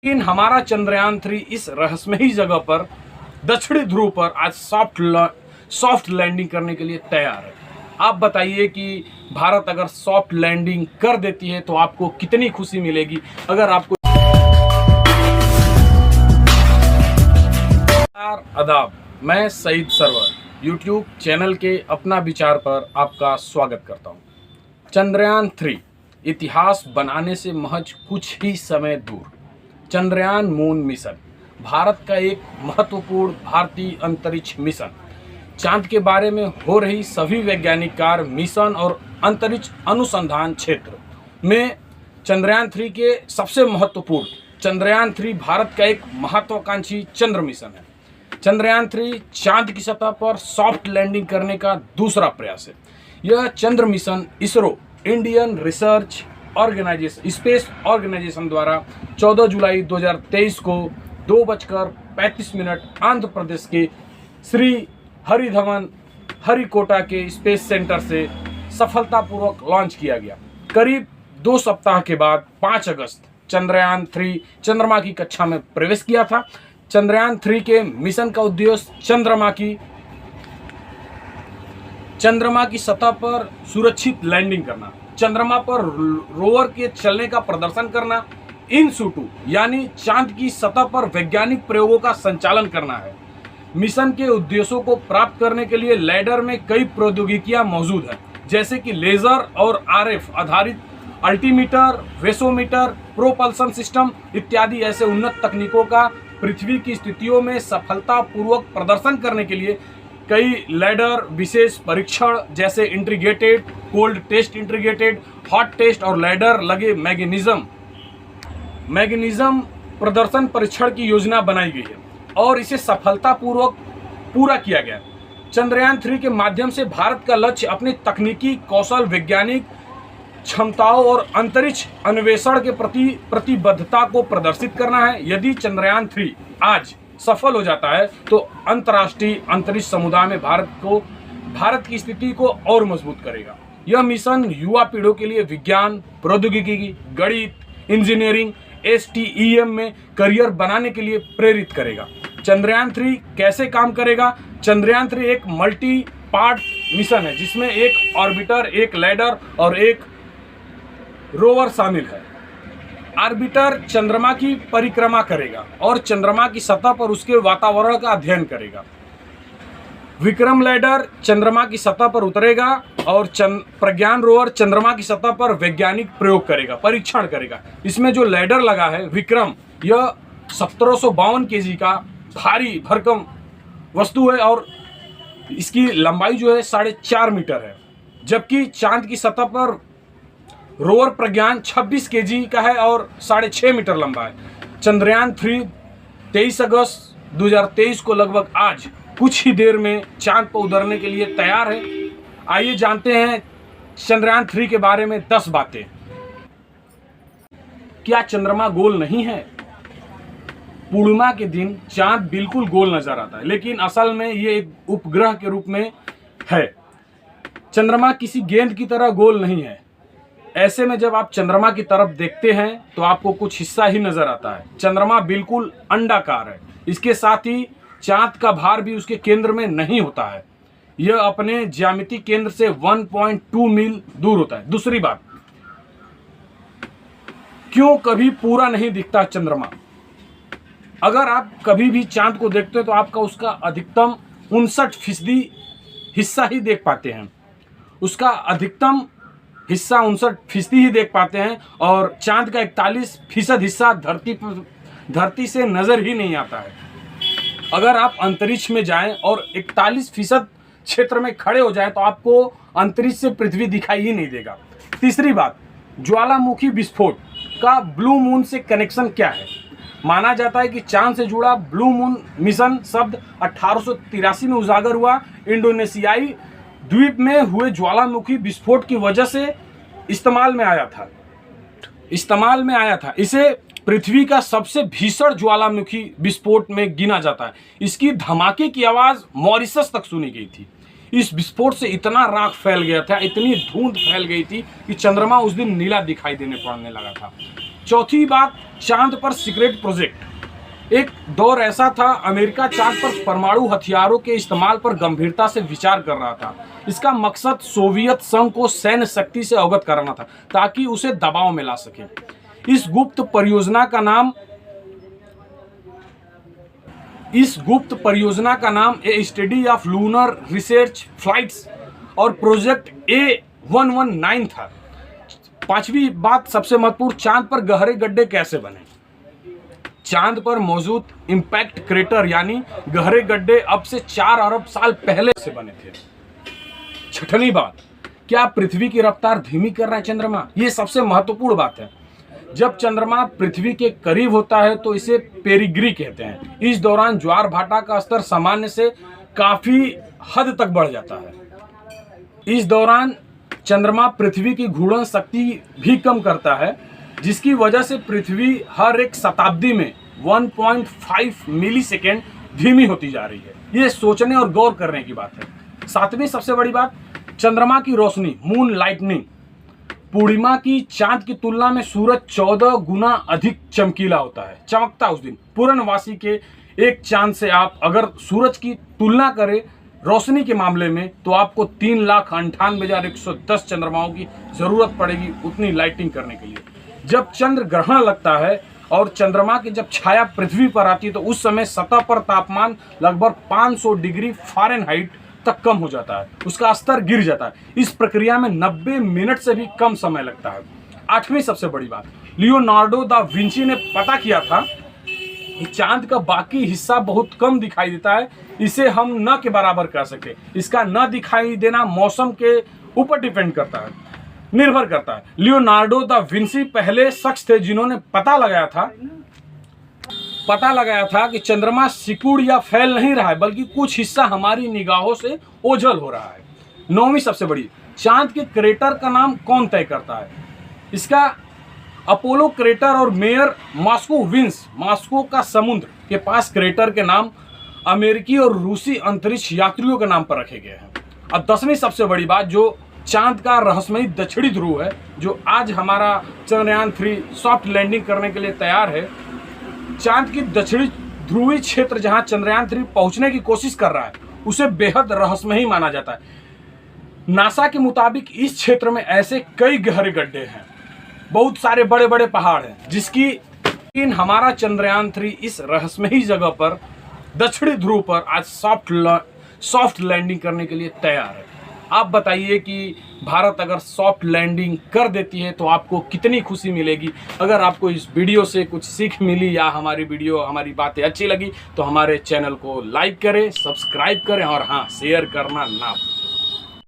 लेकिन हमारा चंद्रयान 3 इस रहस्यमयी जगह पर दक्षिणी ध्रुव पर आज सॉफ्ट लैंडिंग करने के लिए तैयार है। आप बताइए कि भारत अगर सॉफ्ट लैंडिंग कर देती है तो आपको कितनी खुशी मिलेगी। अगर आपको आदाब, मैं सईद सरवर यूट्यूब चैनल के अपना विचार पर आपका स्वागत करता हूं। चंद्रयान 3 इतिहास बनाने से महज कुछ ही समय दूर। चंद्रयान मून मिशन भारत का एक महत्वपूर्ण भारतीय अंतरिक्ष मिशन। चांद के बारे में हो रही सभी वैज्ञानिक कार्य मिशन और अंतरिक्ष अनुसंधान क्षेत्र में चंद्रयान 3 के सबसे महत्वपूर्ण। चंद्रयान 3 भारत का एक महत्वाकांक्षी चंद्र मिशन है। चंद्रयान 3 चांद की सतह पर सॉफ्ट लैंडिंग करने का दूसरा प्रयास है। यह चंद्र mission ISRO Indian research organisation space organisation द्वारा 14 जुलाई 2023 को 2:35 आंध्र प्रदेश के श्री हरिधवन हरिकोटा के स्पेस सेंटर से सफलतापूर्वक लॉन्च किया गया। करीब 2 सप्ताह के बाद 5 अगस्त चंद्रयान 3 चंद्रमा की कक्षा में प्रवेश किया था। चंद्रयान 3 के मिशन का उद्देश्य चंद्रमा की सतह पर सुरक्षित लैंडिंग करना, चंद्रमा पर रोवर के चलने का प्रदर्शन करना, इन सिटू यानी चांद की सतह पर वैज्ञानिक प्रयोगों का संचालन करना है। मिशन के उद्देश्यों को प्राप्त करने के लिए लैंडर में कई प्रौद्योगिकियां मौजूद हैं, जैसे कि लेजर और आरएफ आधारित अल्टीमीटर, वेसोमीटर, प्रोपल्सन सिस्टम इत्यादि ऐसे उन्नत तकनीकों का पृथ्वी की स्थितियों में सफलतापूर्वक प्रदर्शन करने के लिए कई लैंडर विशेष परीक्षण जैसे integrated cold test, integrated hot test और लैंडर लगे मैग्नीज्म प्रदर्शन परीक्षण की योजना बनाई गई है और इसे सफलतापूर्वक पूरा किया गया। चंद्रयान 3 के माध्यम से भारत का लक्ष्य अपनी तकनीकी कौशल, वैज्ञानिक क्षमताओं और अंतरिक्ष अन्वेषण के प्रति प्रतिबद्धता को प्रदर्शित करना है। यदि चंद्रयान 3 आज सफल हो जाता है तो अंतर्राष्ट्रीय अंतरिक्ष समुदाय में भारत की स्थिति को और मजबूत करेगा। यह मिशन युवा पीढ़ियों के लिए विज्ञान, प्रौद्योगिकी, गणित, इंजीनियरिंग, STEM में करियर बनाने के लिए प्रेरित करेगा। चंद्रयान 3 कैसे काम करेगा? चंद्रयान 3 एक मल्टी पार्ट मिशन है जिसमें एक ऑर्बिटर, एक लैंडर और एक रोवर शामिल है। ऑर्बिटर चंद्रमा की परिक्रमा करेगा और चंद्रमा की सतह पर उसके वातावरण का अध्ययन करेगा। विक्रम लैंडर चंद्रमा की सतह पर उतरेगा और प्रज्ञान रोवर चंद्रमा की सतह पर वैज्ञानिक प्रयोग करेगा, परीक्षण करेगा। इसमें जो लैंडर लगा है विक्रम, यह 1752 kg का भारी भरकम वस्तु है और इसकी लंबाई जो है 4.5 मीटर है, जबकि चांद की सतह पर रोवर प्रज्ञान 26 kg का है और 6.5 मीटर लंबा है। चंद्रयान 3 23 अगस्त 2023 को लगभग आज कुछ ही देर में चांद पर उतरने के लिए तैयार है। आइए जानते हैं चंद्रयान 3 के बारे में 10 बातें। क्या चंद्रमा गोल नहीं है? पूर्णिमा के दिन चांद बिल्कुल गोल नजर आता है, लेकिन असल में ये एक उपग्रह के रूप में है। चंद्रमा किसी गेंद की तरह गोल नहीं है। ऐसे में जब आप चंद्रमा की तरफ देखते हैं तो आपको कुछ हिस्सा ही नजर आता है। चंद्रमा बिल्कुल अंडाकार है। इसके साथ ही चांद का भार भी उसके केंद्र में नहीं होता है। यह अपने ज्यामितीय केंद्र से 1.2 मील दूर होता है। दूसरी बात, क्यों कभी पूरा नहीं दिखता चंद्रमा? अगर आप कभी भी चांद को देखते हैं तो आपका उसका अधिकतम 59% हिस्सा ही देख पाते हैं। उसका अधिकतम हिस्सा 59% ही देख पाते हैं और चांद का 41% हिस्सा धरती से नजर ही नहीं आता है। अगर आप अंतरिक्ष में जाएं और 41% क्षेत्र में खड़े हो जाएं तो आपको अंतरिक्ष से पृथ्वी दिखाई ही नहीं देगा। तीसरी बात, ज्वालामुखी विस्फोट का ब्लू मून से कनेक्शन क्या है? माना जाता है कि चांद से जुड़ा ब्लू मून मिशन शब्द 1883 में उजागर हुआ। इंडोनेशियाई द्वीप में हुए ज्वालामुखी विस्फोट की वजह से इस्तेमाल में आया था। इसे पृथ्वी का सबसे भीषण ज्वालामुखी विस्फोट में गिना जाता है। इसकी धमाके की आवाज मॉरिशस तक सुनी गई थी। इस विस्फोट से इतना राख फैल गया था, इतनी धुंध फैल गई थी कि चंद्रमा उस दिन नीला दिखाई देने पड़ने लगा था। चौथी बात, चांद पर सीक्रेट प्रोजेक्ट। एक दौर ऐसा था, अमेरिका चांद पर परमाणु हथियारों के इस्तेमाल पर गंभीरता से विचार कर रहा था। इसका मकसद सोवियत संघ को सैन्य शक्ति से अवगत कराना था ताकि उसे दबाव में ला सके। इस गुप्त परियोजना का नाम a study of lunar research flights और प्रोजेक्ट A119 था। पांचवी बात, सबसे महत्वपूर्ण, चांद पर गहरे गड्ढे कैसे बने। चांद पर मौजूद इंपैक्ट क्रेटर यानी गहरे गड्ढे अब से 4 अरब साल पहले से बने थे। छठवीं बात, क्या पृथ्वी की रफ्तार धीमी कर रहा है चंद्रमा? ये सबसे महत्वपूर्ण बात है। जब चंद्रमा पृथ्वी के करीब होता है तो इसे पेरिग्री कहते हैं। इस दौरान ज्वार भाटा का स्तर सामान्य से काफी हद तक बढ़ जाता है। इस दौरान चंद्रमा पृथ्वी की घूर्णन शक्ति भी कम करता है, जिसकी वजह से पृथ्वी हर एक शताब्दी में 1.5 मिलीसेकेंड धीमी होती जा रही है। ये सोचने और गौर करने की बात है। सातवीं सबसे बड़ी बात, चंद्रमा की रोशनी, मून लाइटनिंग। पूर्णिमा की चांद की तुलना में सूरज 14 गुना अधिक चमकीला होता है, चमकता उस दिन। पूर्णवासी के एक चांद से आप अगर सूरज की तुलना करें रोशनी के मामले में तो आपको 3,98,110 चंद्रमाओं की जरूरत पड़ेगी उतनी लाइटिंग करने के लिए। जब चंद्र ग्रहण लगता है और चंद्रमा की जब छाया पृथ्वी पर आती है तो उस समय सतह पर तापमान लगभग 500 डिग्री फ़ारेनहाइट तक कम हो जाता है, उसका स्तर गिर जाता है। इस प्रक्रिया में 90 मिनट से भी कम समय लगता है। आठवीं सबसे बड़ी बात, लियोनार्डो दा विंची ने पता किया था कि चांद का बाकी हिस्सा बहुत कम दिखाई देता है, इसे हम न के बराबर कर सकते। इसका न दिखाई देना मौसम के ऊपर निर्भर करता है। लियोनार्डो दा विंची पहले शख्स थे जिन्होंने पता लगाया था कि चंद्रमा सिकुड़ या फैल नहीं रहा है, बल्कि कुछ हिस्सा हमारी निगाहों से ओझल हो रहा है। नौवीं सबसे बड़ी, चांद के क्रेटर का नाम कौन तय करता है? इसका अपोलो क्रेटर और मेयर मॉस्को का समुद्र के पास क्रेटर के नाम अमेरिकी और रूसी अंतरिक्ष यात्रियों के नाम पर रखे गए हैं। अब 10वीं सबसे बड़ी बात, जो चांद का रहस्यमयी दक्षिणी ध्रुव है, जो आज हमारा चंद्रयान 3 सॉफ्ट लैंडिंग करने के लिए तैयार है। चांद की दक्षिणी ध्रुवीय क्षेत्र जहां चंद्रयान 3 पहुंचने की कोशिश कर रहा है, उसे बेहद रहस्यमयी माना जाता है। नासा के मुताबिक इस क्षेत्र में ऐसे कई गहरे गड्ढे हैं, बहुत सारे बड़े बड़े पहाड़ हैं, जिसकी हमारा चंद्रयान 3 इस रहस्यमयी जगह पर दक्षिणी ध्रुव पर आज सॉफ्ट लैंडिंग करने के लिए तैयार है। आप बताइए कि भारत अगर सॉफ्ट लैंडिंग कर देती है तो आपको कितनी खुशी मिलेगी। अगर आपको इस वीडियो से कुछ सीख मिली या हमारी बातें अच्छी लगी तो हमारे चैनल को लाइक करें, सब्सक्राइब करें और हाँ, शेयर करना ना